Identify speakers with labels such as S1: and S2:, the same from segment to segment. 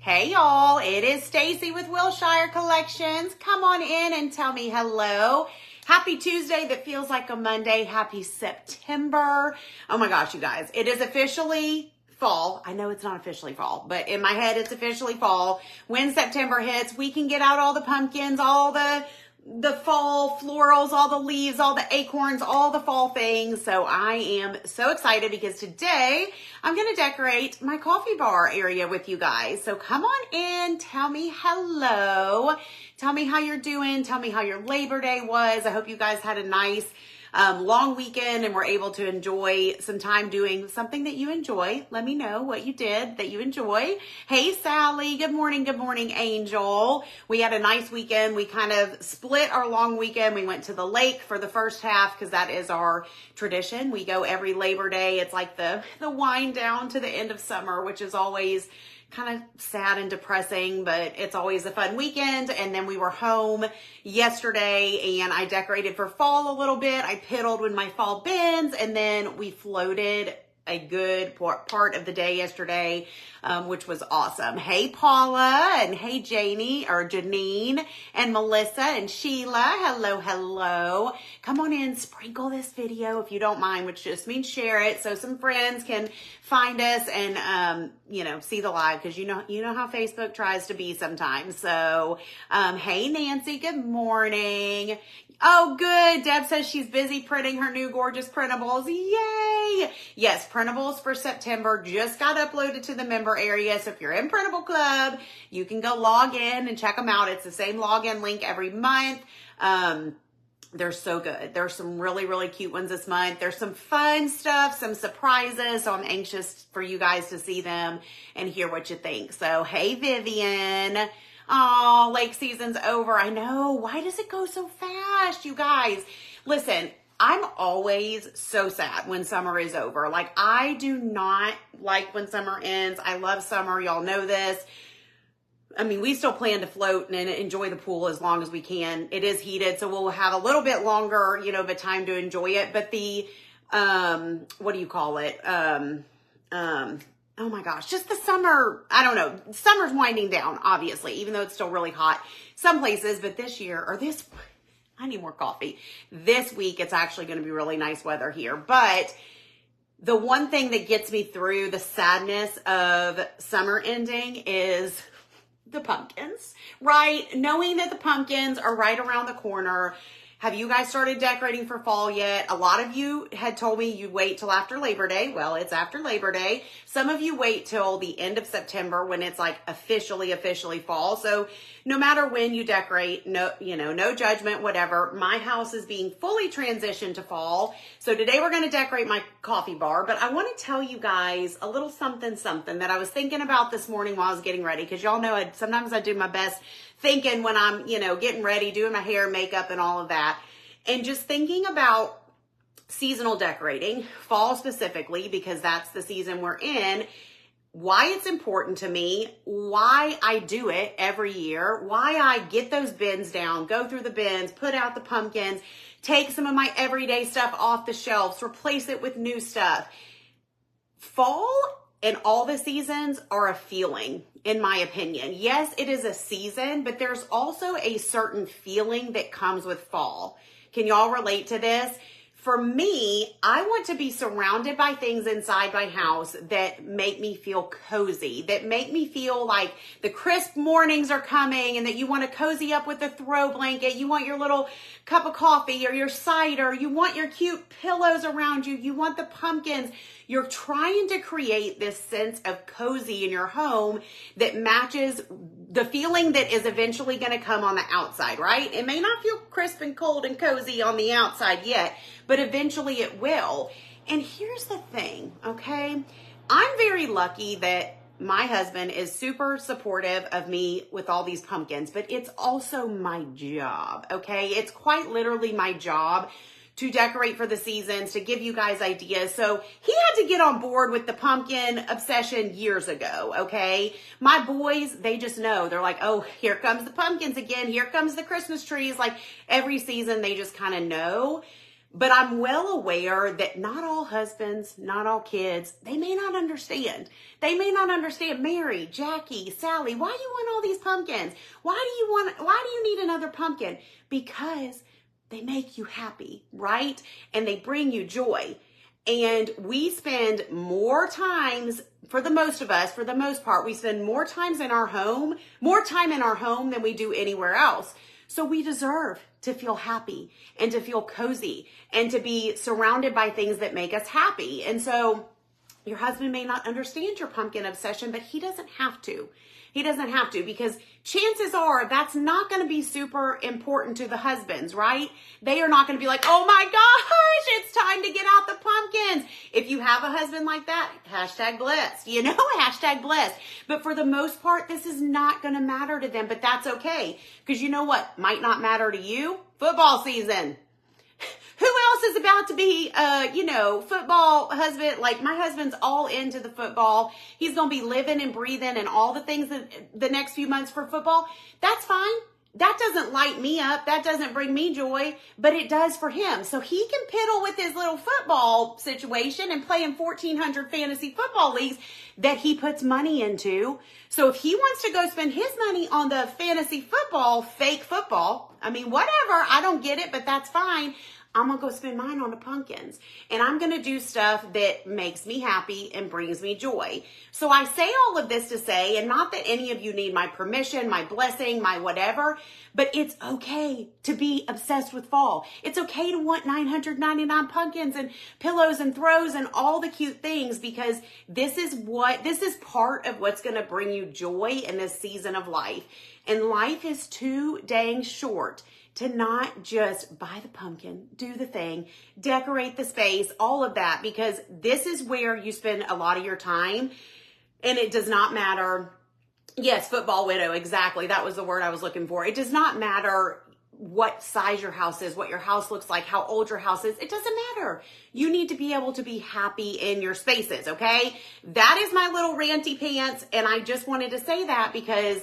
S1: Hey y'all, it is Stacy with Wilshire Collections. Come on in and tell me hello. Happy Tuesday that feels like a Monday. Happy September. Oh my gosh, you guys, it is officially fall. I know it's not officially fall, but in my head, it's officially fall. When September hits, we can get out all the pumpkins, all the fall florals, all the leaves, all the acorns, all the fall things. So I am so excited because today I'm going to decorate my coffee bar area with you guys. So come on in, tell me hello, tell me how you're doing, tell me how your Labor Day was. I hope you guys had a nice long weekend and were able to enjoy some time doing something that you enjoy. Let me know what you did that you enjoy. Hey, Sally. Good morning, Angel. We had a nice weekend. We kind of split our long weekend. We went to the lake for the first half because that is our tradition. We go every Labor Day. It's like the wind down to the end of summer, which is always kind of sad and depressing, but it's always a fun weekend. And then we were home yesterday and I decorated for fall a little bit. I piddled with my fall bins and then we floated a good part of the day yesterday, which was awesome. Hey, Paula, and hey, Janine, and Melissa, and Sheila. Hello, hello. Come on in, sprinkle this video if you don't mind, which just means share it so some friends can find us and, see the live, because you know how Facebook tries to be sometimes. So, hey, Nancy, good morning. Oh, good. Deb says she's busy printing her new gorgeous printables. Yay! Yes, printables for September just got uploaded to the member area. So if you're in Printable Club, you can go log in and check them out. It's the same login link every month. They're so good. There's some really, really cute ones this month. There's some fun stuff, some surprises. So I'm anxious for you guys to see them and hear what you think. So, hey, Vivian. Oh, lake season's over. I know. Why does it go so fast, you guys? Listen, I'm always so sad when summer is over. Like, I do not like when summer ends. I love summer. Y'all know this. I mean, we still plan to float and enjoy the pool as long as we can. It is heated, so we'll have a little bit longer, of a time to enjoy it. But the, what do you call it? Oh my gosh, just the summer, I don't know. Summer's winding down, obviously, even though it's still really hot some places. But I need more coffee. This week, it's actually going to be really nice weather here. But the one thing that gets me through the sadness of summer ending is the pumpkins, right? Knowing that the pumpkins are right around the corner. Have you guys started decorating for fall yet? A lot of you had told me you wait till after Labor Day. Well, it's after Labor Day. Some of you wait till the end of September when it's like officially fall. So no matter when you decorate, no judgment, whatever. My house is being fully transitioned to fall. So today we're going to decorate my coffee bar, but I want to tell you guys a little something that I was thinking about this morning while I was getting ready. Cause y'all know sometimes I do my best thinking when I'm, getting ready, doing my hair, makeup, and all of that. And just thinking about seasonal decorating, fall specifically, because that's the season we're in, why it's important to me, why I do it every year, why I get those bins down, go through the bins, put out the pumpkins, take some of my everyday stuff off the shelves, replace it with new stuff. Fall and all the seasons are a feeling, in my opinion. Yes, it is a season, but there's also a certain feeling that comes with fall. Can y'all relate to this? For me, I want to be surrounded by things inside my house that make me feel cozy, that make me feel like the crisp mornings are coming and that you want to cozy up with a throw blanket. You want your little cup of coffee or your cider. You want your cute pillows around you. You want the pumpkins. You're trying to create this sense of cozy in your home that matches the feeling that is eventually going to come on the outside, right? It may not feel crisp and cold and cozy on the outside yet, but eventually it will. And here's the thing, okay? I'm very lucky that my husband is super supportive of me with all these pumpkins, but it's also my job, okay? It's quite literally my job to decorate for the seasons, to give you guys ideas. So he had to get on board with the pumpkin obsession years ago, okay? My boys, they just know. They're like, oh, here comes the pumpkins again. Here comes the Christmas trees. Like every season, they just kind of know. But I'm well aware that not all husbands, not all kids, they may not understand. They may not understand, Mary, Jackie, Sally, why do you want all these pumpkins? Why do you need another pumpkin? Because they make you happy, right? And they bring you joy. And we spend more times, for the most part, we spend more time in our home than we do anywhere else. So we deserve to feel happy and to feel cozy and to be surrounded by things that make us happy. And so your husband may not understand your pumpkin obsession, but he doesn't have to. He doesn't have to, because chances are that's not going to be super important to the husbands, right? They are not going to be like, oh my gosh, it's time to get out the pumpkins. If you have a husband like that, hashtag blessed, hashtag blessed. But for the most part, this is not going to matter to them, but that's okay. Because you know what might not matter to you? Football season. Who else is about to be, football husband? Like, my husband's all into the football. He's going to be living and breathing and all the things that the next few months for football. That's fine. That doesn't light me up. That doesn't bring me joy, but it does for him. So he can piddle with his little football situation and play in 1,400 fantasy football leagues that he puts money into. So if he wants to go spend his money on the fantasy football, fake football, whatever, I don't get it, but that's fine. I'm going to go spend mine on the pumpkins, and I'm going to do stuff that makes me happy and brings me joy. So I say all of this to say, and not that any of you need my permission, my blessing, my whatever, but it's okay to be obsessed with fall. It's okay to want 999 pumpkins and pillows and throws and all the cute things, because this is part of what's going to bring you joy in this season of life. And life is too dang short to not just buy the pumpkin, do the thing, decorate the space, all of that, because this is where you spend a lot of your time. And it does not matter. Yes, football widow, exactly. That was the word I was looking for. It does not matter what size your house is, what your house looks like, how old your house is. It doesn't matter. You need to be able to be happy in your spaces, okay? That is my little ranty pants, and I just wanted to say that because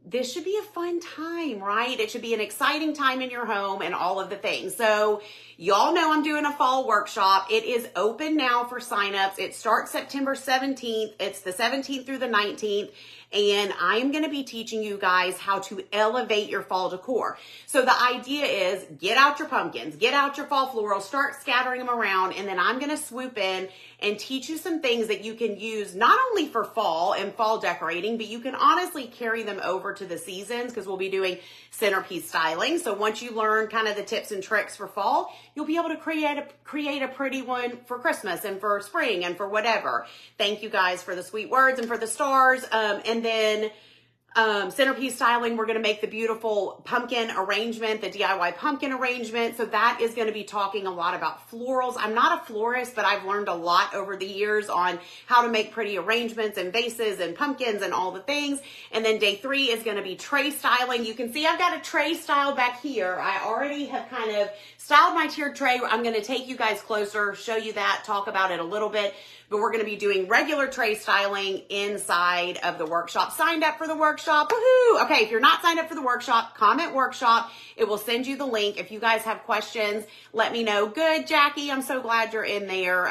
S1: this should be a fun time, right? It should be an exciting time in your home and all of the things. So y'all know I'm doing a fall workshop. It is open now for signups. It starts September 17th. It's the 17th through the 19th. And I'm going to be teaching you guys how to elevate your fall decor. So the idea is get out your pumpkins, get out your fall florals, start scattering them around, and then I'm going to swoop in and teach you some things that you can use not only for fall and fall decorating, but you can honestly carry them over to the seasons, because we'll be doing centerpiece styling. So once you learn kind of the tips and tricks for fall, you'll be able to create a pretty one for Christmas and for spring and for whatever. Thank you guys for the sweet words and for the stars. And then centerpiece styling, we're going to make the beautiful pumpkin arrangement, the DIY pumpkin arrangement. So that is going to be talking a lot about florals. I'm not a florist, but I've learned a lot over the years on how to make pretty arrangements and vases and pumpkins and all the things. And then day 3 is going to be tray styling. You can see I've got a tray style back here. I already have kind of styled my tiered tray. I'm going to take you guys closer, show you that, talk about it a little bit. But we're going to be doing regular tray styling inside of the workshop. Signed up for the workshop. Woohoo! Okay, if you're not signed up for the workshop, comment workshop. It will send you the link. If you guys have questions, let me know. Good, Jackie. I'm so glad you're in there.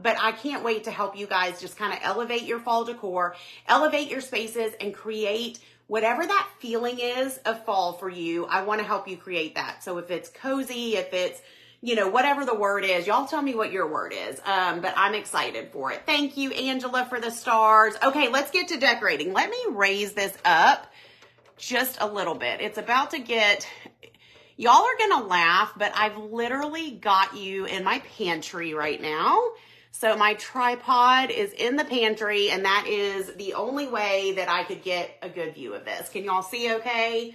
S1: But I can't wait to help you guys just kind of elevate your fall decor, elevate your spaces, and create whatever that feeling is of fall for you. I want to help you create that. So if it's cozy, if it's whatever the word is, y'all tell me what your word is. But I'm excited for it. Thank you, Angela, for the stars. Okay, let's get to decorating. Let me raise this up just a little bit. It's about to get, y'all are going to laugh, but I've literally got you in my pantry right now. So my tripod is in the pantry, and that is the only way that I could get a good view of this. Can y'all see okay?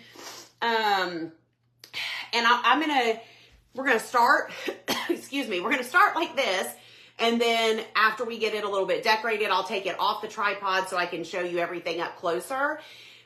S1: And we're going to start, excuse me, we're going to start like this. And then after we get it a little bit decorated, I'll take it off the tripod so I can show you everything up closer.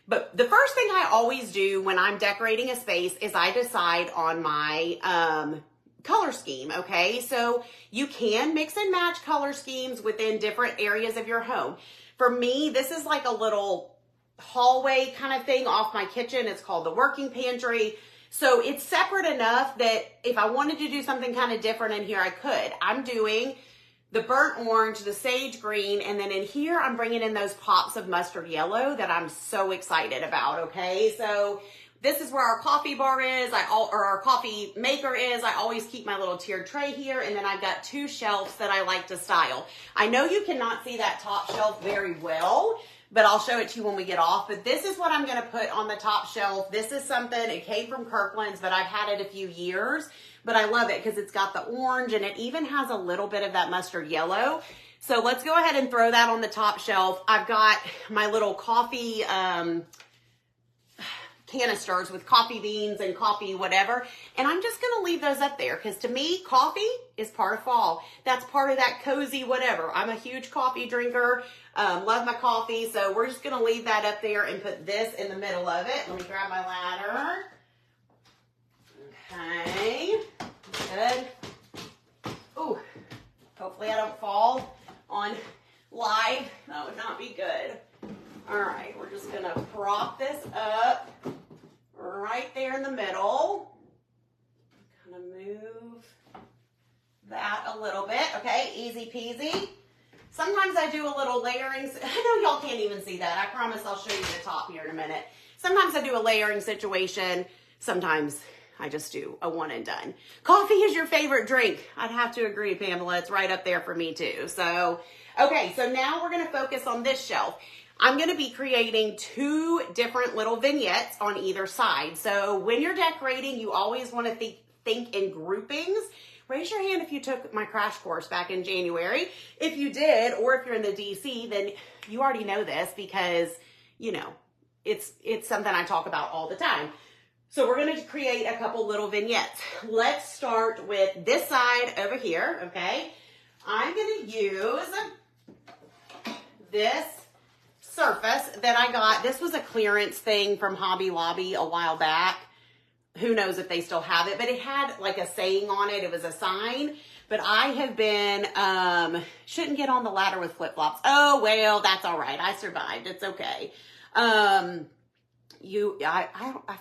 S1: But the first thing I always do when I'm decorating a space is I decide on my color scheme, okay? So you can mix and match color schemes within different areas of your home. For me, this is like a little hallway kind of thing off my kitchen. It's called the working pantry. So it's separate enough that if I wanted to do something kind of different in here, I could. I'm doing the burnt orange, the sage green, and then in here, I'm bringing in those pops of mustard yellow that I'm so excited about, okay? So this is where our coffee bar is, or our coffee maker is. I always keep my little tiered tray here, and then I've got 2 shelves that I like to style. I know you cannot see that top shelf very well, but I'll show it to you when we get off. But this is what I'm gonna put on the top shelf. This is something, it came from Kirkland's, but I've had it a few years. But I love it because it's got the orange and it even has a little bit of that mustard yellow. So let's go ahead and throw that on the top shelf. I've got my little coffee canisters with coffee beans and coffee whatever. And I'm just going to leave those up there because to me, coffee is part of fall. That's part of that cozy whatever. I'm a huge coffee drinker. Love my coffee. So we're just going to leave that up there and put this in the middle of it. Let me grab my ladder. Okay, good. Ooh, hopefully I don't fall on live. That would not be good. All right, we're just gonna prop this up right there in the middle. Kind of move that a little bit. Okay, easy peasy. Sometimes I do a little layering. I know y'all can't even see that. I promise I'll show you the top here in a minute. Sometimes I do a layering situation. Sometimes I just do a one and done. Coffee is your favorite drink. I'd have to agree, Pamela. It's right up there for me too. So, okay, so now we're gonna focus on this shelf. I'm gonna be creating 2 different little vignettes on either side. So when you're decorating, you always wanna think in groupings. Raise your hand if you took my crash course back in January. If you did, or if you're in the DC, then you already know this because, you know, it's something I talk about all the time. So we're going to create a couple little vignettes. Let's start with this side over here, okay? I'm going to use this surface that I got. This was a clearance thing from Hobby Lobby a while back. Who knows if they still have it, but it had like a saying on it. It was a sign, but I have been, shouldn't get on the ladder with flip-flops. Oh, well, that's all right. I survived. It's okay. I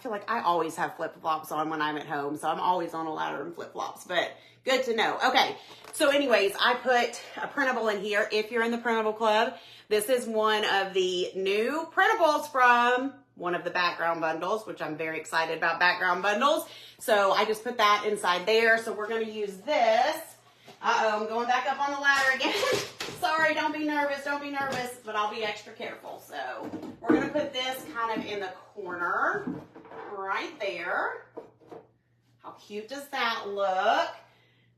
S1: feel like I always have flip-flops on when I'm at home, so I'm always on a ladder in flip-flops, but good to know. Okay, so anyways, I put a printable in here. If you're in the printable club, this is one of the new printables from one of the background bundles, which I'm very excited about background bundles. So I just put that inside there. So we're going to use this. Uh-oh, I'm going back up on the ladder again. Sorry, don't be nervous, but I'll be extra careful. So we're gonna put this kind of in the corner, right there. How cute does that look?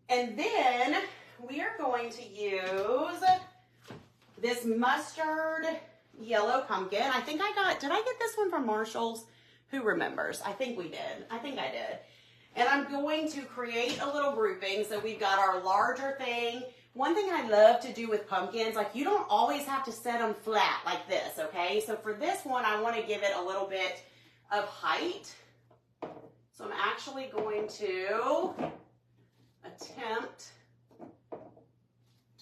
S1: And then we are going to use this mustard yellow pumpkin. I think did I get this one from Marshall's? Who remembers? I think we did. I think I did. And I'm going to create a little grouping. So we've got our larger thing. One thing I love to do with pumpkins, like you don't always have to set them flat like this, okay? So for this one, I want to give it a little bit of height. So I'm actually going to attempt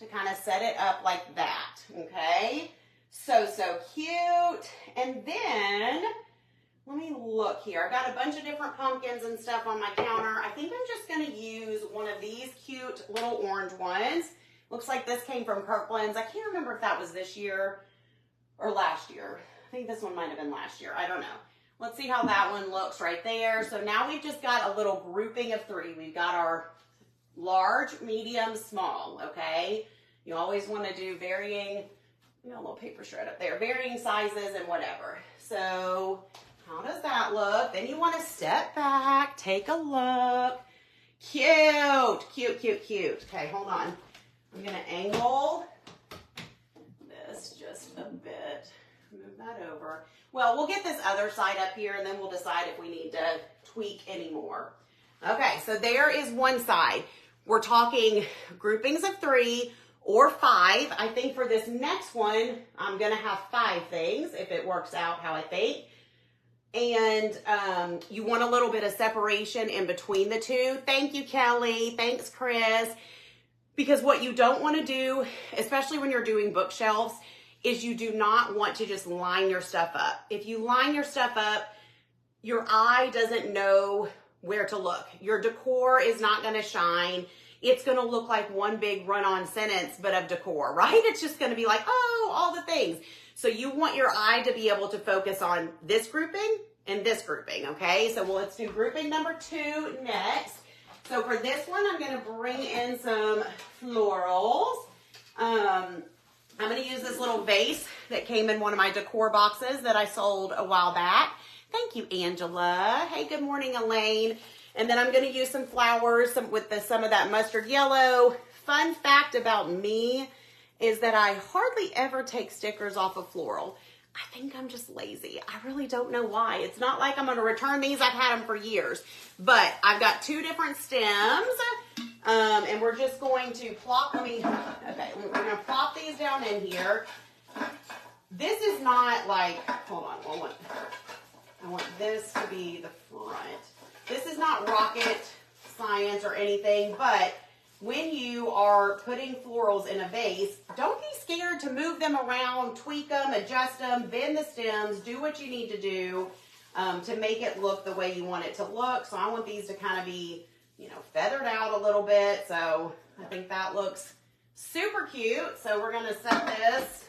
S1: to kind of set it up like that, okay? So cute. And then let me look here. I got a bunch of different pumpkins and stuff on my counter. I think I'm just going to use one of these cute little orange ones. Looks like this came from Kirkland's. I can't remember if that was this year or last year. I think this one might have been last year. I don't know. Let's see how that one looks right there. So now we've just got a little grouping of 3. We've got our large, medium, small, okay? You always want to do varying, you know, a little paper shred up there, varying sizes and whatever. So how does that look? Then you want to step back, take a look. Cute, cute, cute, cute. Okay, hold on. I'm going to angle this just a bit. Move that over. Well, we'll get this other side up here and then we'll decide if we need to tweak any more. Okay, so there is one side. We're talking groupings of 3 or 5. I think for this next one, I'm going to have 5 things if it works out how I think. And you want a little bit of separation in between the 2. Thank you, Kelly. Thanks, Chris. Because what you don't want to do, especially when you're doing bookshelves, is you do not want to just line your stuff up. If you line your stuff up, your eye doesn't know where to look. Your decor is not gonna shine. It's gonna look like one big run-on sentence, but of decor, right? It's just gonna be like, oh, all the things. So you want your eye to be able to focus on this grouping and this grouping, okay? So let's do grouping number 2 next. So for this one, I'm gonna bring in some florals. I'm gonna use this little vase that came in one of my decor boxes that I sold a while back. Thank you, Angela. Hey, good morning, Elaine. And then I'm gonna use some flowers with some of that mustard yellow. Fun fact about me is that I hardly ever take stickers off of floral. I think I'm just lazy. I really don't know why. It's not like I'm gonna return these. I've had them for years. But I've got 2 different stems. And we're just going to plop, we're gonna plop these down in here. This is not like, hold on, I want this to be the front. This is not rocket science or anything, but when you are putting florals in a vase, don't be scared to move them around, tweak them, adjust them, bend the stems, do what you need to do to make it look the way you want it to look. So I want these to kind of be, feathered out a little bit. So I think that looks super cute. So we're gonna set this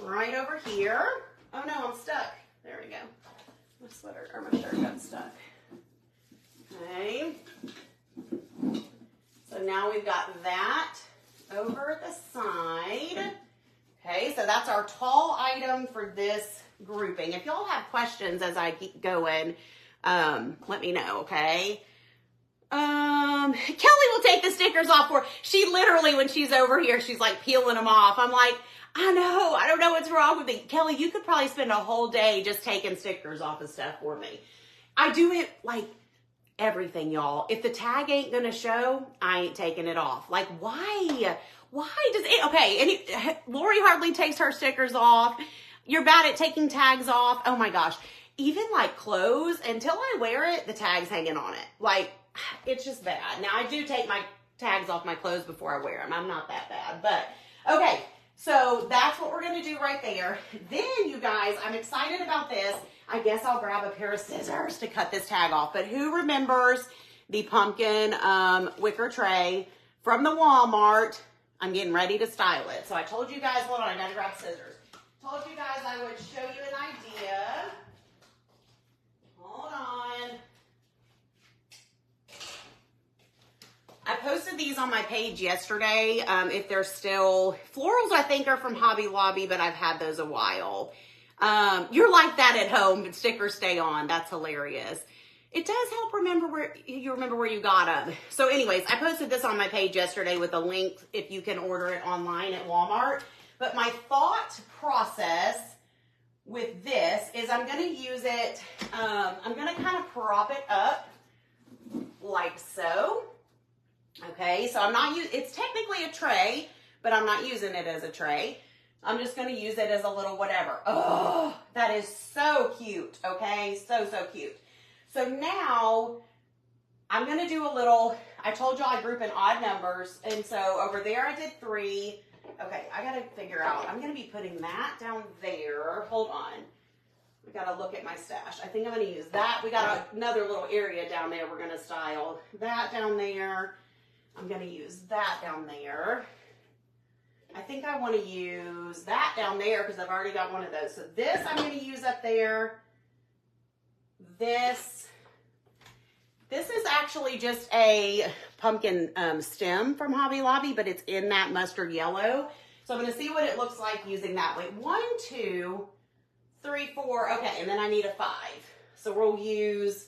S1: right over here. Oh no, I'm stuck. There we go. My sweater or my shirt got stuck. Okay. So now we've got that over the side. Okay, so that's our tall item for this grouping. If y'all have questions as I keep going, let me know, okay? Kelly will take the stickers off for, she literally, when she's over here, she's like peeling them off. I'm like, I know, I don't know what's wrong with me. Kelly, you could probably spend a whole day just taking stickers off of stuff for me. I do it like everything, y'all. If the tag ain't gonna show, I ain't taking it off. Like, why? Why does it? Okay, Lori hardly takes her stickers off. You're bad at taking tags off. Oh my gosh. Even like clothes, until I wear it, the tag's hanging on it. Like, it's just bad. Now, I do take my tags off my clothes before I wear them. I'm not that bad. But, okay, so that's what we're going to do right there. Then, you guys, I'm excited about this. I guess I'll grab a pair of scissors to cut this tag off. But who remembers the pumpkin wicker tray from the Walmart? I'm getting ready to style it. So I told you guys, hold on, I got to grab scissors. Told you guys I would show you an idea. Hold on. I posted these on my page yesterday. If they're still, florals I think are from Hobby Lobby, but I've had those a while. You're like that at home, but stickers stay on. That's hilarious. It does help remember where you got them. So anyways, I posted this on my page yesterday with a link if you can order it online at Walmart. But my thought process with this is I'm going to use it, I'm going to kind of prop it up like so. Okay, so I'm not using, it's technically a tray, but I'm not using it as a tray. I'm just going to use it as a little whatever. Oh, that is so cute, okay? So, so cute. So now I'm going to do a little, I told you I group in odd numbers, and so over there I did 3. Okay, I got to figure out, I'm going to be putting that down there. Hold on. We got to look at my stash. I think I'm going to use that. We got another little area down there we're going to style. That down there. I'm going to use that down there. I think I want to use that down there because I've already got one of those. So this I'm going to use up there. This is actually just a pumpkin stem from Hobby Lobby, but it's in that mustard yellow. So I'm going to see what it looks like using that. Wait, 1, 2, 3, 4. Okay, and then I need a 5. So we'll use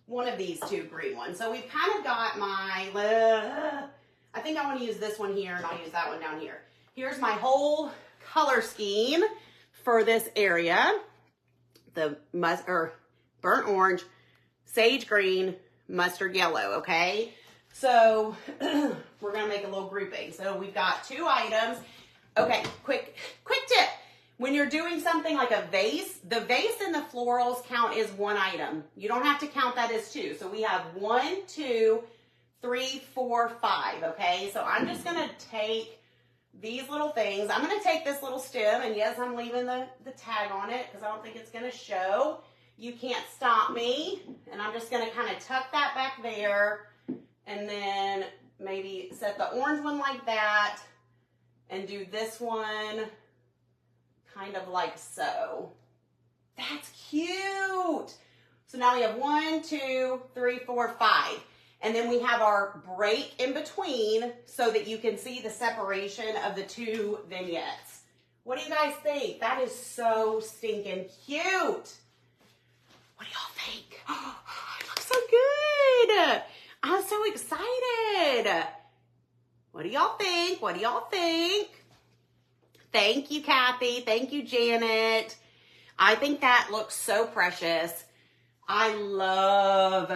S1: one of these 2 green ones. So we've kind of got my, I think I want to use this one here and I'll use that one down here. Here's my whole color scheme for this area. The burnt orange, sage green, mustard yellow, okay? So we're gonna make a little grouping. So we've got 2 items. Okay, quick tip. When you're doing something like a vase, the vase and the florals count as 1 item. You don't have to count that as 2. So we have 1, 2, 3, 4, 5, okay? So I'm just gonna take these little things. I'm gonna take this little stem, and yes, I'm leaving the tag on it because I don't think it's gonna show. You can't stop me. And I'm just gonna kind of tuck that back there and then maybe set the orange one like that and do this one kind of like so. That's cute. So now we have 1, 2, 3, 4, 5. And then we have our break in between so that you can see the separation of the two vignettes. What do you guys think? That is so stinking cute. What do y'all think? Oh, it looks so good. I'm so excited. What do y'all think? What do y'all think? Thank you, Kathy. Thank you, Janet. I think that looks so precious. I love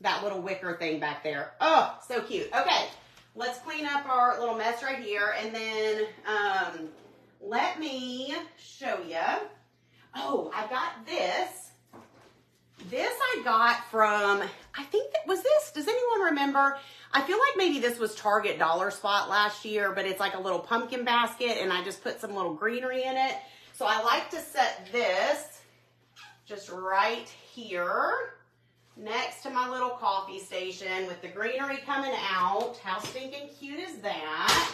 S1: that little wicker thing back there. Oh, so cute. Okay, let's clean up our little mess right here. And then let me show you. Oh, I got this. This I got from, I think that was this. Does anyone remember? I feel like maybe this was Target Dollar Spot last year, but it's like a little pumpkin basket and I just put some little greenery in it. So I like to set this just right here next to my little coffee station with the greenery coming out. How stinking cute is that?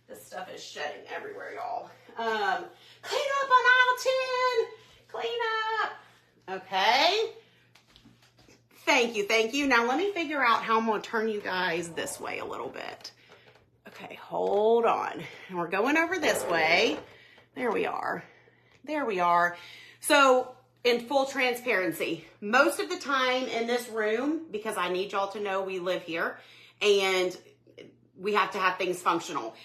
S1: This stuff is shedding everywhere, y'all. Clean up on aisle 10. Clean up. Okay. Thank you, thank you. Now let me figure out how I'm gonna turn you guys this way a little bit. Okay, hold on. And we're going over this way. There we are. There we are. So in full transparency, most of the time in this room, because I need y'all to know we live here and we have to have things functional.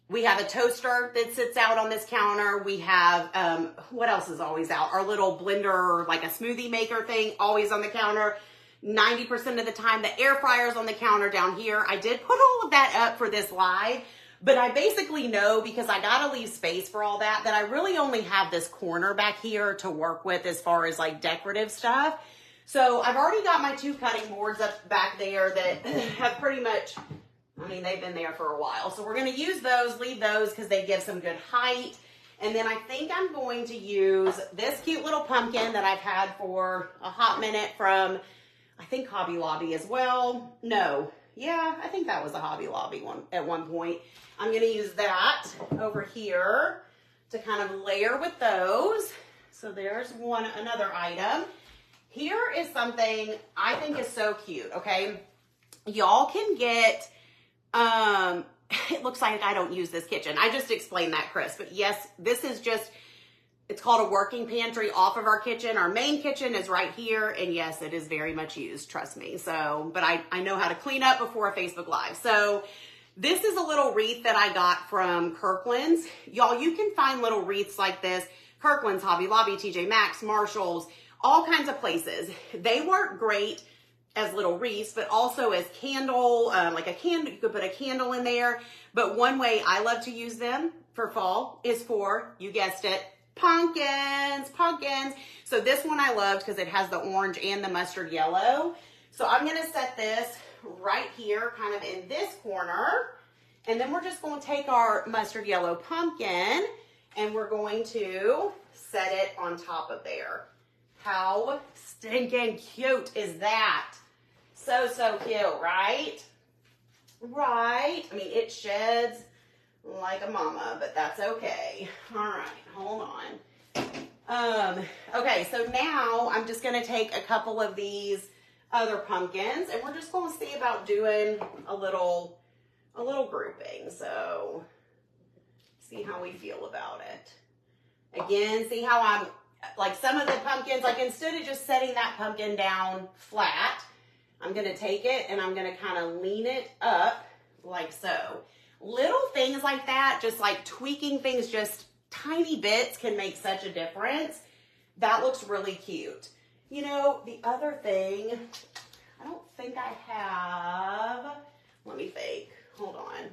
S1: We have a toaster that sits out on this counter. We have, what else is always out? Our little blender, like a smoothie maker thing, always on the counter. 90% of the time, the air fryer's on the counter down here. I did put all of that up for this live, but I basically know, because I gotta leave space for all that, that I really only have this corner back here to work with as far as like decorative stuff. So I've already got my 2 cutting boards up back there that have pretty much, I mean, they've been there for a while. So we're gonna use those, leave those, because they give some good height. And then I think I'm going to use this cute little pumpkin that I've had for a hot minute from, I think, Hobby Lobby as well. No, yeah, I think that was a Hobby Lobby one at one point. I'm going to use that over here to kind of layer with those. So there's another item. Here is something I think is so cute, okay? Y'all can get, it looks like I don't use this kitchen. I just explained that, Chris. But yes, this is just, it's called a working pantry off of our kitchen. Our main kitchen is right here. And yes, it is very much used, trust me. So, but I know how to clean up before a Facebook Live. So this is a little wreath that I got from Kirkland's. Y'all, you can find little wreaths like this. Kirkland's, Hobby Lobby, TJ Maxx, Marshall's, all kinds of places. They work great as little wreaths, but also as candle, like a candle, you could put a candle in there. But one way I love to use them for fall is for, you guessed it, pumpkins. So this one I loved because it has the orange and the mustard yellow. So I'm going to set this right here, kind of in this corner. And then we're just going to take our mustard yellow pumpkin and we're going to set it on top of there. How stinking cute is that? So, so cute, right? Right. I mean, it sheds like a mama, but that's okay. All right, hold on. Okay, so now I'm just going to take a couple of these other pumpkins and we're just going to see about doing a little grouping. So see how we feel about it. Again, see how I'm, like some of the pumpkins, like instead of just setting that pumpkin down flat, I'm going to take it and I'm going to kind of lean it up like so. Little things like that, just like tweaking things, just tiny bits can make such a difference. That looks really cute. You know, the other thing, I don't think I have, let me think, hold on.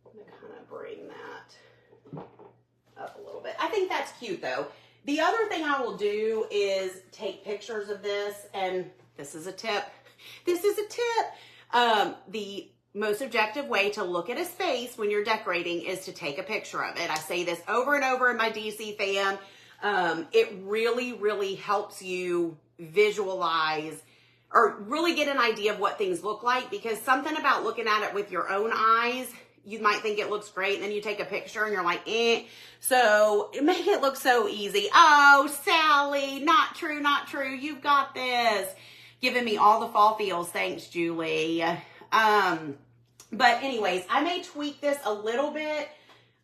S1: I'm going to kind of bring that up a little bit. I think that's cute though. The other thing I will do is take pictures of this, and this is a tip. This is a tip. The most objective way to look at a space when you're decorating is to take a picture of it. I say this over and over in my DC fam. It really, really helps you visualize or really get an idea of what things look like, because something about looking at it with your own eyes, you might think it looks great, and then you take a picture and you're like, eh. So make it look so easy. Oh, Sally, not true, not true. You've got this. Giving me all the fall feels. Thanks, Julie. But anyways, I may tweak this a little bit.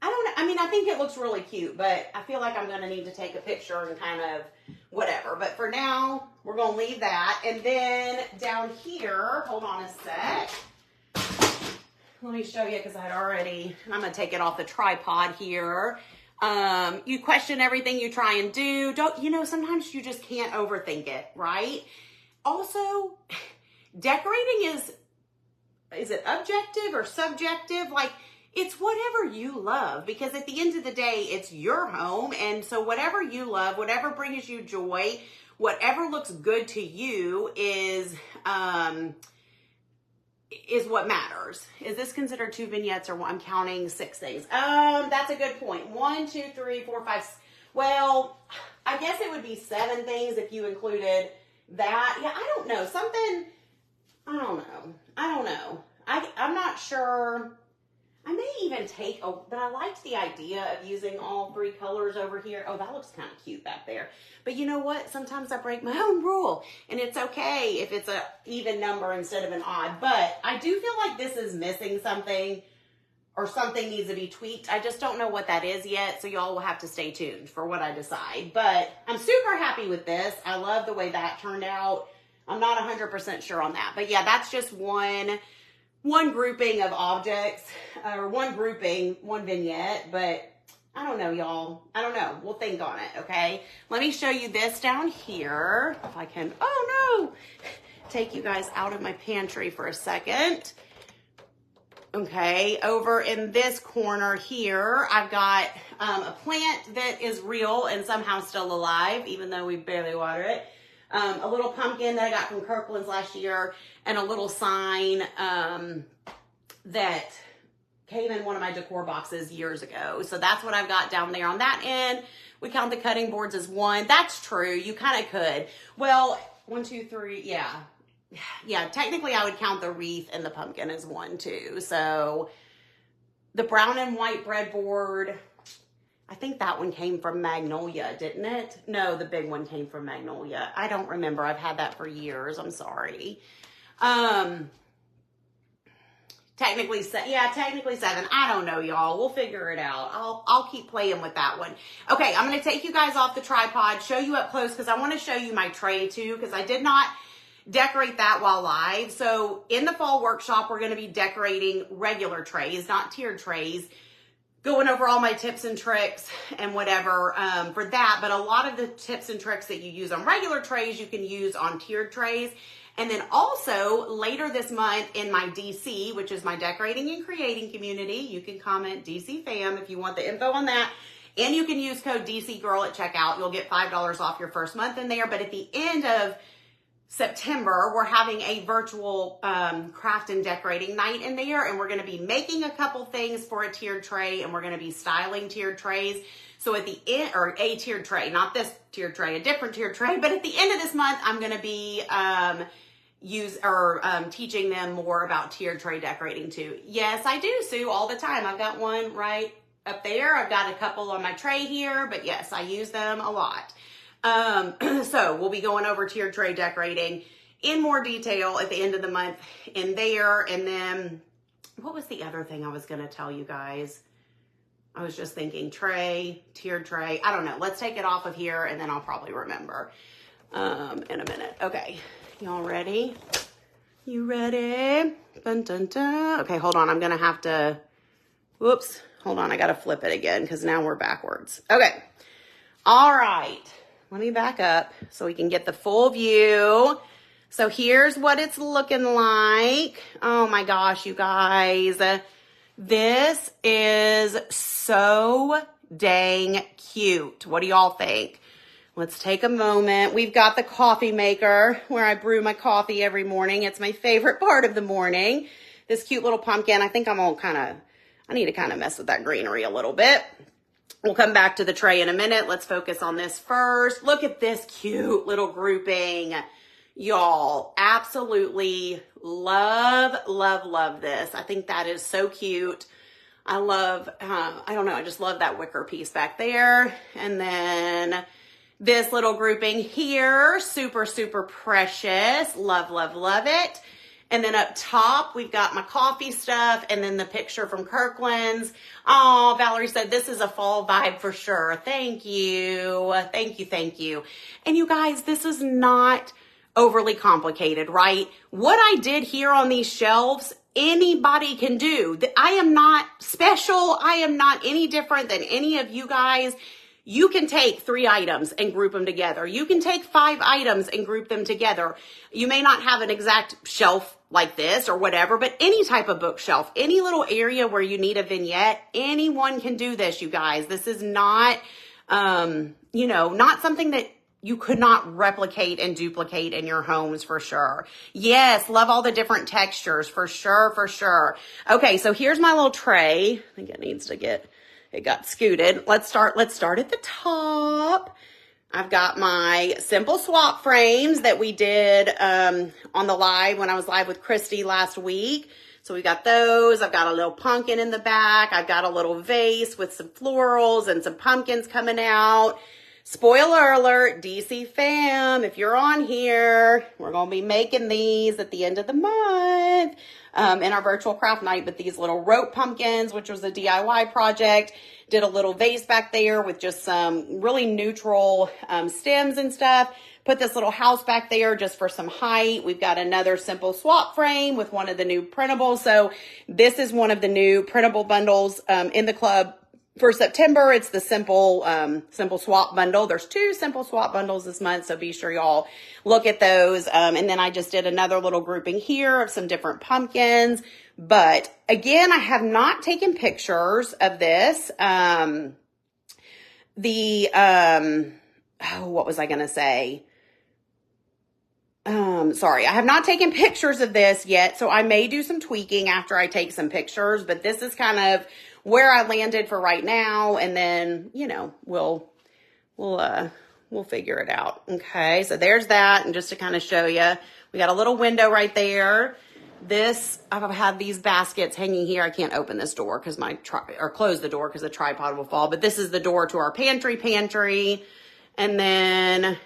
S1: I don't know. I mean, I think it looks really cute, but I feel like I'm going to need to take a picture and kind of whatever. But for now, we're going to leave that. And then down here, hold on a sec. Let me show you, because I had already, I'm going to take it off the tripod here. You question everything you try and do. Sometimes you just can't overthink it, right? Also, decorating is it objective or subjective? Like, it's whatever you love, because at the end of the day, it's your home. And so whatever you love, whatever brings you joy, whatever looks good to you is what matters. Is this considered 2 vignettes, or what? I'm counting 6 things. That's a good point. 1, 2, 3, 4, 5. Well, I guess it would be 7 things if you included that. Yeah, I don't know. I don't know. I'm not sure. I may even take, but I liked the idea of using all 3 colors over here. Oh, that looks kind of cute back there. But you know what? Sometimes I break my own rule, and it's okay if it's an even number instead of an odd. But I do feel like this is missing something, or something needs to be tweaked. I just don't know what that is yet, so y'all will have to stay tuned for what I decide. But I'm super happy with this. I love the way that turned out. I'm not 100% sure on that. But yeah, that's just one grouping of objects, or one vignette, but I don't know, y'all. I don't know. We'll think on it, okay? Let me show you this down here, if I can, oh no, take you guys out of my pantry for a second. Okay, over in this corner here, I've got a plant that is real and somehow still alive, even though we barely water it. A little pumpkin that I got from Kirkland's last year, and a little sign that came in one of my decor boxes years ago. So that's what I've got down there on that end. We count the cutting boards as 1. That's true. You kind of could. Well, 1, 2, 3. Yeah. Yeah. Technically, I would count the wreath and the pumpkin as 1 too. So the brown and white breadboard, I think that one came from Magnolia, didn't it? No, the big one came from Magnolia. I don't remember. I've had that for years. I'm sorry. Technically 7. I don't know, y'all. We'll figure it out. I'll keep playing with that one. Okay, I'm going to take you guys off the tripod, show you up close, because I want to show you my tray too, because I did not decorate that while live. So in the fall workshop, we're going to be decorating regular trays, not tiered trays. Going over all my tips and tricks and whatever for that. But a lot of the tips and tricks that you use on regular trays, you can use on tiered trays. And then also later this month in my DC, which is my decorating and creating community, you can comment DC fam if you want the info on that. And you can use code DC girl at checkout. You'll get $5 off your first month in there. But at the end of September, we're having a virtual craft and decorating night in there, and we're going to be making a couple things for a tiered tray, and we're going to be styling tiered trays. So at the end, or a tiered tray, not this tiered tray, a different tiered tray, but at the end of this month, I'm going to be teaching them more about tiered tray decorating too. Yes, I do, Sue, all the time. I've got one right up there. I've got a couple on my tray here, but yes, I use them a lot. So we'll be going over tiered tray decorating in more detail at the end of the month in there. And then what was the other thing I was going to tell you guys? I was just thinking tray, tiered tray. I don't know. Let's take it off of here, and then I'll probably remember in a minute. Okay. Y'all ready? You ready? Dun, dun, dun. Okay, hold on. I'm going to have to, whoops. Hold on. I got to flip it again because now we're backwards. Okay. All right. Let me back up so we can get the full view. So here's what it's looking like. Oh my gosh, you guys. This is so dang cute. What do y'all think? Let's take a moment. We've got the coffee maker where I brew my coffee every morning. It's my favorite part of the morning. This cute little pumpkin. I think I need to kind of mess with that greenery a little bit. We'll come back to the tray in a minute. Let's focus on this first. Look at this cute little grouping. Y'all, absolutely love, love, love this. I think that is so cute. I love, I don't know, I just love that wicker piece back there. And then this little grouping here, super, super precious. Love, love, love it. And then up top, we've got my coffee stuff and then the picture from Kirkland's. Oh, Valerie said, this is a fall vibe for sure. Thank you. Thank you. Thank you. And you guys, this is not overly complicated, right? What I did here on these shelves, anybody can do. I am not special. I am not any different than any of you guys. You can take 3 items and group them together. You can take 5 items and group them together. You may not have an exact shelf like this or whatever, but any type of bookshelf, any little area where you need a vignette, anyone can do this, you guys. This is not, not something that you could not replicate and duplicate in your homes for sure. Yes, love all the different textures for sure, for sure. Okay, so here's my little tray. I think it got scooted. Let's start at the top. I've got my simple swap frames that we did on the live when I was live with Christy last week. So we got those. I've got a little pumpkin in the back. I've got a little vase with some florals and some pumpkins coming out. Spoiler alert, DC fam, if you're on here, we're going to be making these at the end of the month in our virtual craft night. But these little rope pumpkins, which was a DIY project, did a little vase back there with just some really neutral stems and stuff. Put this little house back there just for some height. We've got another simple swap frame with one of the new printables. So this is one of the new printable bundles in the club for September. It's the simple swap bundle. There's 2 simple swap bundles this month, so be sure y'all look at those. And then I just did another little grouping here of some different pumpkins. But again, I have not taken pictures of this. What was I going to say? Sorry, I have not taken pictures of this yet, so I may do some tweaking after I take some pictures, but this is kind of where I landed for right now, and then, we'll figure it out. Okay, so there's that, and just to kind of show you, we got a little window right there. I've had these baskets hanging here. I can't open this door because close the door because the tripod will fall, but this is the door to our pantry, and then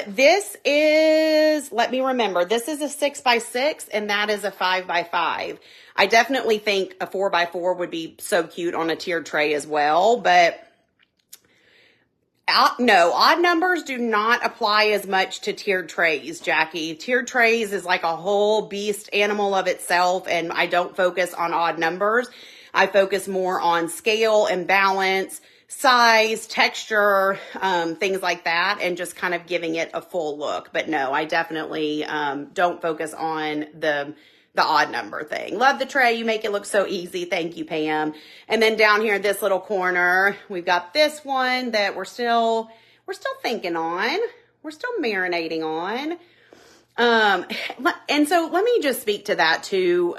S1: this is, let me remember, this is a 6x6 and that is a 5x5. I definitely think a 4x4 would be so cute on a tiered tray as well, but no, odd numbers do not apply as much to tiered trays, Jackie. Tiered trays is like a whole beast animal of itself, and I don't focus on odd numbers. I focus more on scale and balance, size, texture, things like that, and just kind of giving it a full look. But no, I definitely don't focus on the odd number thing. Love the tray. You make it look so easy. Thank you, Pam. And then down here in this little corner, we've got this one that we're still thinking on. We're still marinating on. And so let me just speak to that too,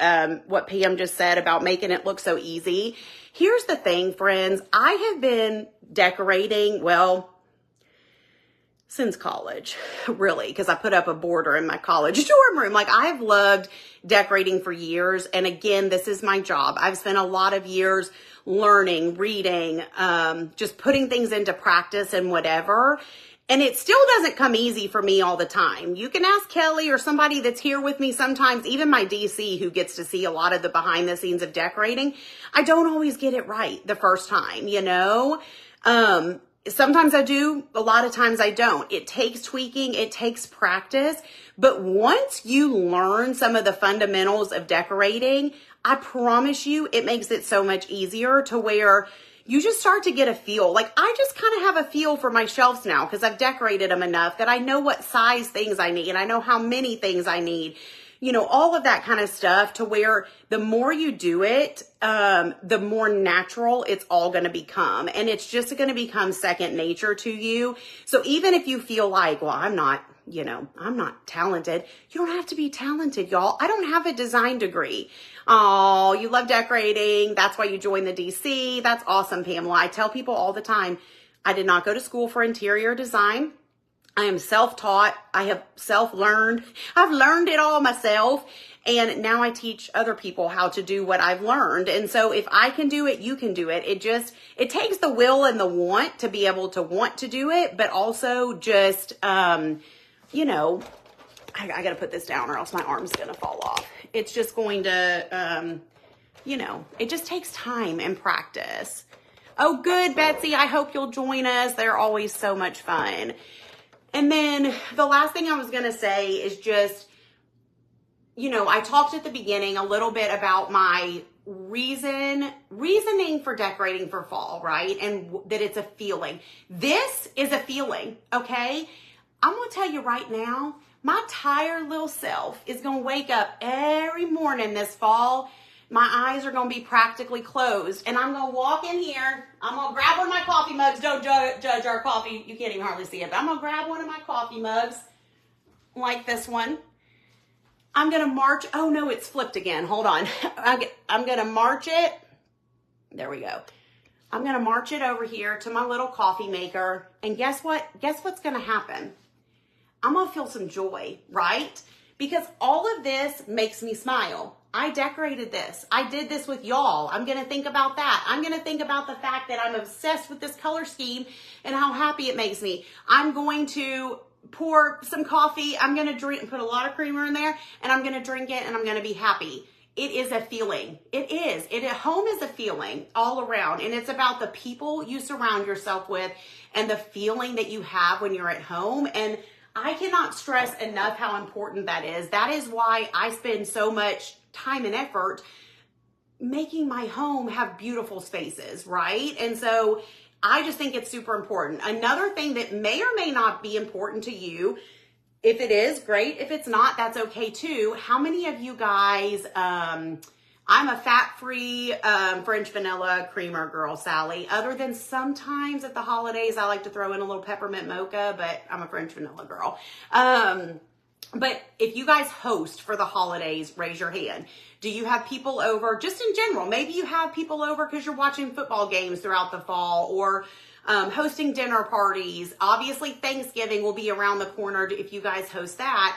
S1: what Pam just said about making it look so easy. Here's the thing, friends. I have been decorating, since college, really, because I put up a border in my college dorm room. Like, I've loved decorating for years. And again, this is my job. I've spent a lot of years learning, reading, just putting things into practice and whatever. And it still doesn't come easy for me all the time. You can ask Kelly or somebody that's here with me sometimes, even my DC who gets to see a lot of the behind the scenes of decorating. I don't always get it right the first time, Sometimes I do, a lot of times I don't. It takes tweaking, it takes practice. But once you learn some of the fundamentals of decorating, I promise you it makes it so much easier to where you just start to get a feel. Like, I just kind of have a feel for my shelves now because I've decorated them enough that I know what size things I need and I know how many things I need. All of that kind of stuff, to where the more you do it, the more natural it's all going to become. And it's just going to become second nature to you. So even if you feel like, well, I'm not I'm not talented. You don't have to be talented, y'all. I don't have a design degree. Oh, you love decorating. That's why you joined the DC. That's awesome, Pamela. I tell people all the time, I did not go to school for interior design. I am self-taught. I have self-learned. I've learned it all myself. And now I teach other people how to do what I've learned. And so if I can do it, you can do it. It takes the will and the want to be able to want to do it, but also just, I got to put this down or else my arm's going to fall off. It's just going to, it just takes time and practice. Oh, good, Betsy. I hope you'll join us. They're always so much fun. And then the last thing I was going to say is just, I talked at the beginning a little bit about my reasoning for decorating for fall, right? And that it's a feeling. This is a feeling, okay? I'm going to tell you right now, my tired little self is going to wake up every morning this fall. My eyes are going to be practically closed. And I'm going to walk in here. I'm going to grab one of my coffee mugs. Don't judge our coffee. You can't even hardly see it. But I'm going to grab one of my coffee mugs like this one. I'm going to march. Oh, no, it's flipped again. Hold on. I'm going to march it. There we go. I'm going to march it over here to my little coffee maker. And guess what? Guess what's going to happen? I'm going to feel some joy, right? Because all of this makes me smile. I decorated this. I did this with y'all. I'm going to think about that. I'm going to think about the fact that I'm obsessed with this color scheme and how happy it makes me. I'm going to pour some coffee. I'm going to drink, put a lot of creamer in there, and I'm going to drink it, and I'm going to be happy. It is a feeling. It is. Home is a feeling all around, and it's about the people you surround yourself with and the feeling that you have when you're at home. And I cannot stress enough how important that is. That is why I spend so much time and effort making my home have beautiful spaces, right? And so I just think it's super important. Another thing that may or may not be important to you, if it is, great. If it's not, that's okay too. How many of you guys, I'm a fat-free French vanilla creamer girl, Sally. Other than sometimes at the holidays, I like to throw in a little peppermint mocha, but I'm a French vanilla girl. But if you guys host for the holidays, raise your hand. Do you have people over, just in general? Maybe you have people over because you're watching football games throughout the fall, or hosting dinner parties. Obviously, Thanksgiving will be around the corner if you guys host that.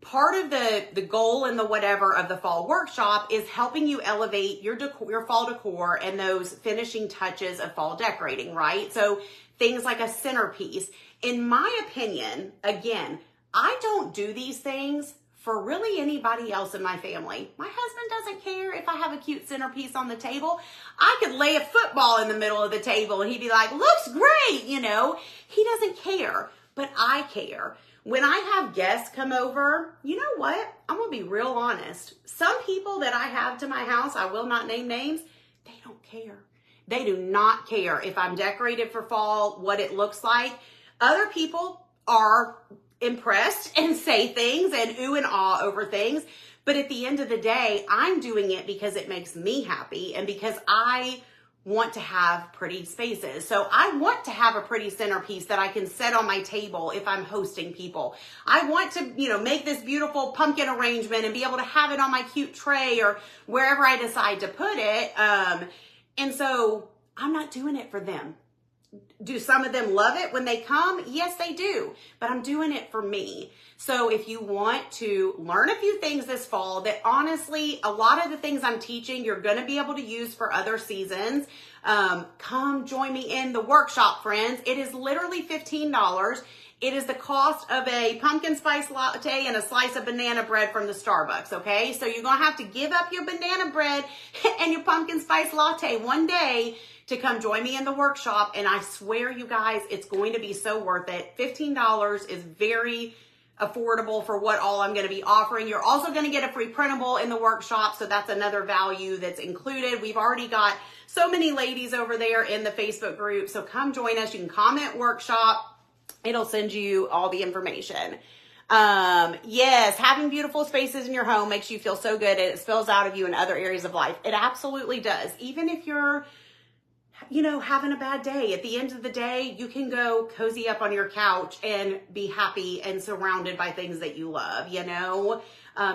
S1: Part of the goal and the whatever of the fall workshop is helping you elevate your fall decor and those finishing touches of fall decorating, right? So things like a centerpiece. In my opinion, again, I don't do these things for really anybody else in my family. My husband doesn't care if I have a cute centerpiece on the table. I could lay a football in the middle of the table and he'd be like, looks great, He doesn't care, but I care. When I have guests come over, you know what? I'm going to be real honest. Some people that I have to my house, I will not name names, they don't care. They do not care if I'm decorated for fall, what it looks like. Other people are impressed and say things and ooh and ah over things. But at the end of the day, I'm doing it because it makes me happy and because I want to have pretty spaces. So I want to have a pretty centerpiece that I can set on my table if I'm hosting people. I want to, make this beautiful pumpkin arrangement and be able to have it on my cute tray or wherever I decide to put it. And so I'm not doing it for them. Do some of them love it when they come? Yes, they do. But I'm doing it for me. So if you want to learn a few things this fall that honestly, a lot of the things I'm teaching, you're going to be able to use for other seasons. Come join me in the workshop, friends. It is literally $15. It is the cost of a pumpkin spice latte and a slice of banana bread from the Starbucks, okay? So you're going to have to give up your banana bread and your pumpkin spice latte one day to come join me in the workshop. And I swear, you guys, it's going to be so worth it. $15 is very affordable for what all I'm going to be offering. You're also going to get a free printable in the workshop. So that's another value that's included. We've already got so many ladies over there in the Facebook group. So come join us. You can comment workshop. It'll send you all the information. Yes, having beautiful spaces in your home makes you feel so good. It spills out of you in other areas of life. It absolutely does. Even if you're you know, having a bad day. At the end of the day, you can go cozy up on your couch and be happy and surrounded by things that you love, you know.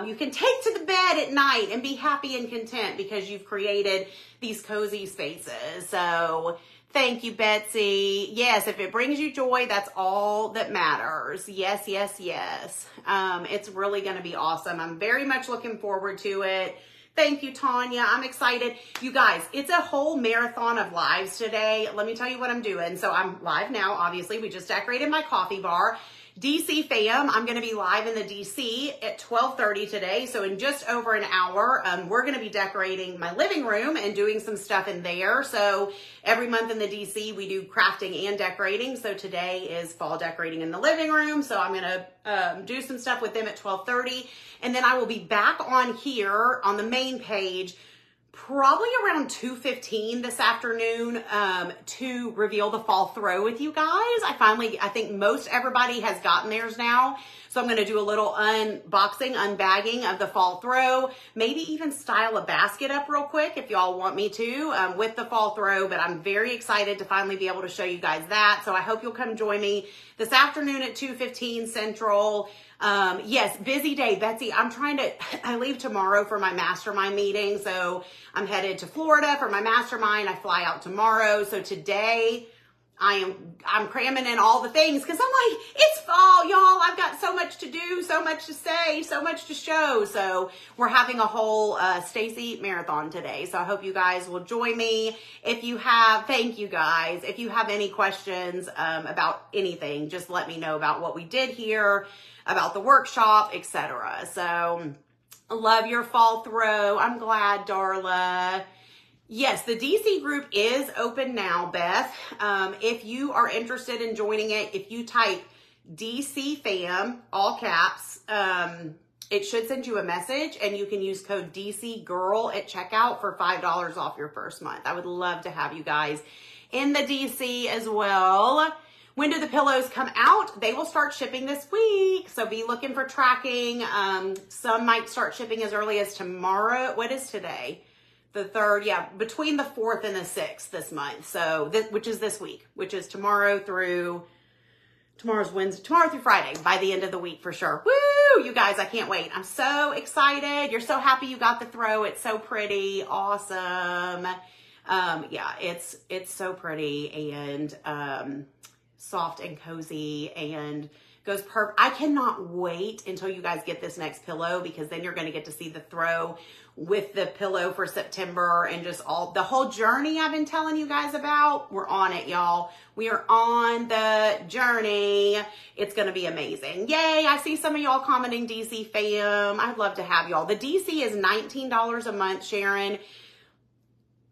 S1: You can take to the bed at night and be happy and content because you've created these cozy spaces. So thank you, Betsy. Yes, if it brings you joy, that's all that matters. Yes, yes, yes. It's really going to be awesome. I'm very much looking forward to it. Thank you, Tanya. I'm excited. You guys, it's a whole marathon of lives today. Let me tell you what I'm doing. So I'm live now, obviously. We just decorated my coffee bar. DC fam, I'm going to be live in the DC at 12:30 today. So in just over an hour, we're going to be decorating my living room and doing some stuff in there. So every month in the DC, we do crafting and decorating. So today is fall decorating in the living room. So I'm going to do some stuff with them at 12:30. And then I will be back on here on the main page probably around 2:15 this afternoon to reveal the fall throw with you guys. I think most everybody has gotten theirs now. So I'm going to do a little unboxing, unbagging of the fall throw, maybe even style a basket up real quick if y'all want me to with the fall throw. But I'm very excited to finally be able to show you guys that. So I hope you'll come join me this afternoon at 2:15 Central. Yes, busy day. Betsy, I leave tomorrow for my mastermind meeting. So I'm headed to Florida for my mastermind. I fly out tomorrow. So today I'm cramming in all the things because I'm like, it's fall, y'all. I've got so much to do, so much to say, so much to show. So we're having a whole Stacy marathon today. So I hope you guys will join me. Thank you guys. If you have any questions about anything, just let me know about what we did here, about the workshop, etc. So love your fall throw. I'm glad, Darla. Yes, the DC group is open now, Beth. If you are interested in joining it, if you type DC fam, all caps, it should send you a message and you can use code DC girl at checkout for $5 off your first month. I would love to have you guys in the DC as well. When do the pillows come out? They will start shipping this week. So be looking for tracking. Some might start shipping as early as tomorrow. What is today? The 3rd, yeah, between the 4th and the 6th this month. So, which is this week, which is tomorrow through Friday, by the end of the week for sure. Woo, you guys, I can't wait. I'm so excited. You're so happy you got the throw. It's so pretty. Awesome. Yeah, it's so pretty and soft and cozy and goes perfect. I cannot wait until you guys get this next pillow because then you're going to get to see the throw with the pillow for September and just the whole journey I've been telling you guys about. We're on it, y'all. We are on the journey. It's going to be amazing. Yay. I see some of y'all commenting DC fam. I'd love to have y'all. The DC is $19 a month, Sharon.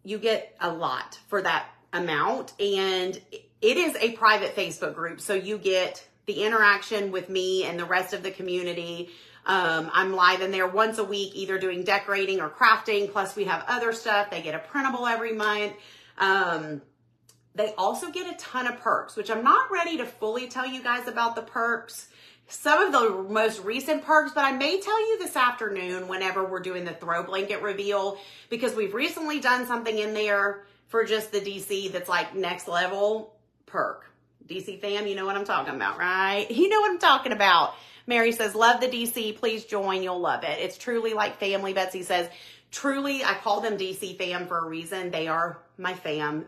S1: You get a lot for that amount. And it is a private Facebook group. So you get the interaction with me and the rest of the community. I'm live in there once a week, either doing decorating or crafting. Plus we have other stuff. They get a printable every month. They also get a ton of perks, which I'm not ready to fully tell you guys about the perks. Some of the most recent perks, but I may tell you this afternoon whenever we're doing the throw blanket reveal, because we've recently done something in there for just the DC that's like next level perk. DC fam, you know what I'm talking about, right? You know what I'm talking about. Mary says, love the DC. Please join. You'll love it. It's truly like family. Betsy says, truly, I call them DC fam for a reason. They are my fam.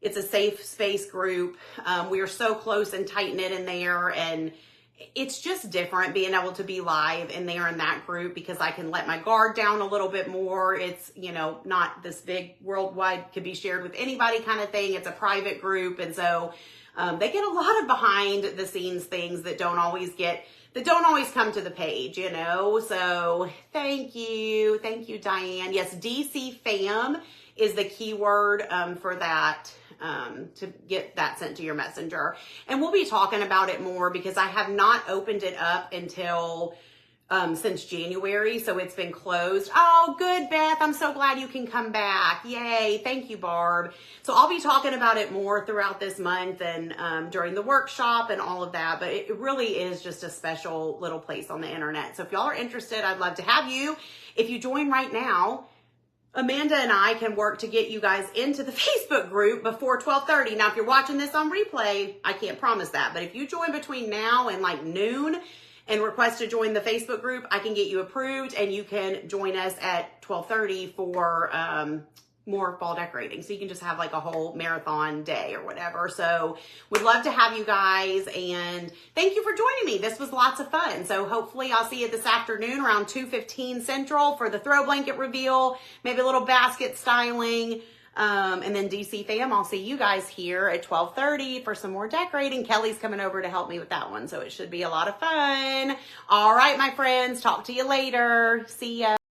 S1: It's a safe space group. We are so close and tight knit in there. And it's just different being able to be live in there in that group because I can let my guard down a little bit more. It's, not this big worldwide could be shared with anybody kind of thing. It's a private group. And so they get a lot of behind the scenes things that don't always come to the page, So thank you, Diane. Yes, DC fam is the keyword for that, to get that sent to your messenger. And we'll be talking about it more because I have not opened it up until since January, so it's been closed. Oh, good, Beth. I'm so glad you can come back. Yay. Thank you, Barb. So I'll be talking about it more throughout this month and during the workshop and all of that, but it really is just a special little place on the internet. So if y'all are interested, I'd love to have you. If you join right now, Amanda and I can work to get you guys into the Facebook group before 12:30. Now, if you're watching this on replay, I can't promise that. But if you join between now and like noon and request to join the Facebook group, I can get you approved and you can join us at 12:30 for more fall decorating. So you can just have like a whole marathon day or whatever. So we'd love to have you guys, and thank you for joining me. This was lots of fun. So hopefully I'll see you this afternoon around 2:15 Central for the throw blanket reveal, maybe a little basket styling. And then DC fam, I'll see you guys here at 12:30 for some more decorating. Kelly's coming over to help me with that one. So it should be a lot of fun. All right, my friends, talk to you later. See ya.